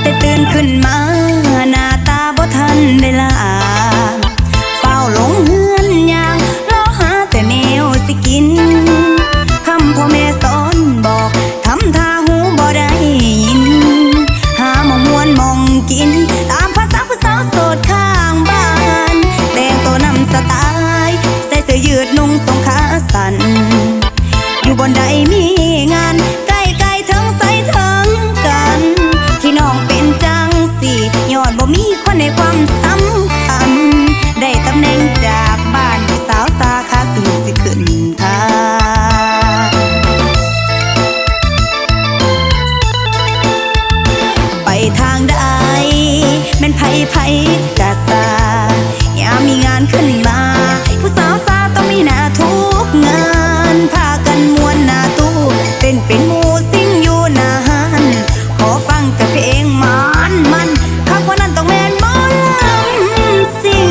แต่ตื่นขึ้นมาหน้าตาบ่ทันได้ล้างเฝ้าหลงเฮือนย่างรอหาแต่แนวสิกินคำพ่อแม่สอนบอกทำท่าหูบ่ได้ยินหาหมองมวนมองกินตามภาษาผู้สาวโสดข้างบ้านแต่งตัวนำสไตล์ใส่เสื้อยืดนุ่งทรงขาสั้นอยู่บนใดมีงานใกล้ๆทั้งใส่ทั้งกันที่น้องเป็นจังสิยอดบ่มีคนในความสำคัญได้ตำแหน่งจากบ้านสาวสาขาสิ่งสิขึ้นค่ะไปทางใดแม่นไผกะสายามมีงานขึ้นมาผู้สาวสาต้องมีหน้าทุกงานพากันมวนหน้าตู้เต้นเป็นหมู่ซิ่งอยู่หน้าห้านขอฟังแต่เพลงมันข้างกว่านั้นต้องแม่นหมอลำซิ่ง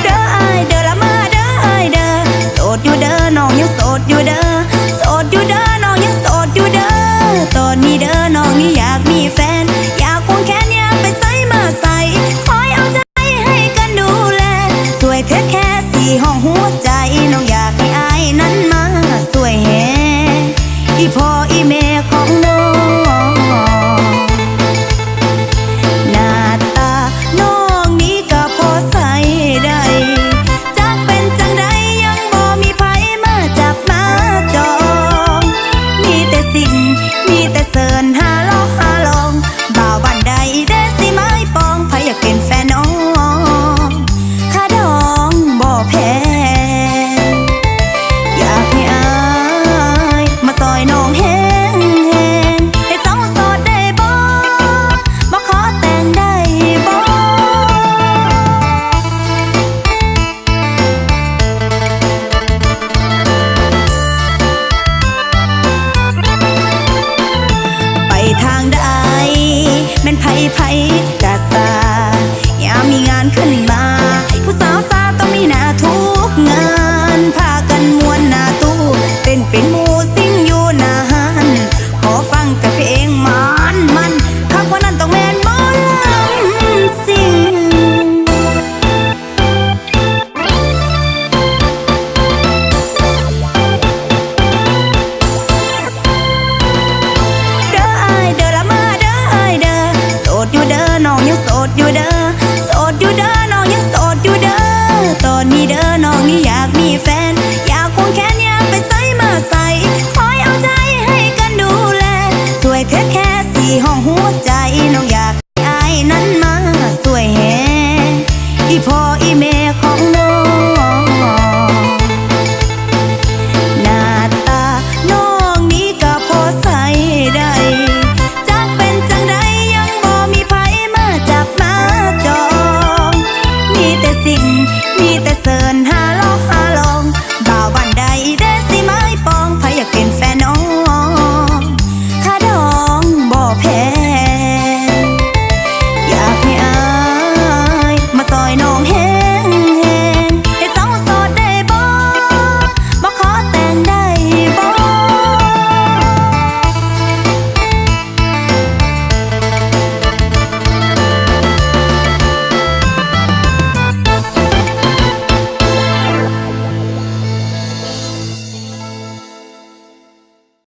เด้ออ้ายเด้อละมาเด้ออ้ายเด้อโสดอยู่เด้อน้องยังโสดอยู่เด้อ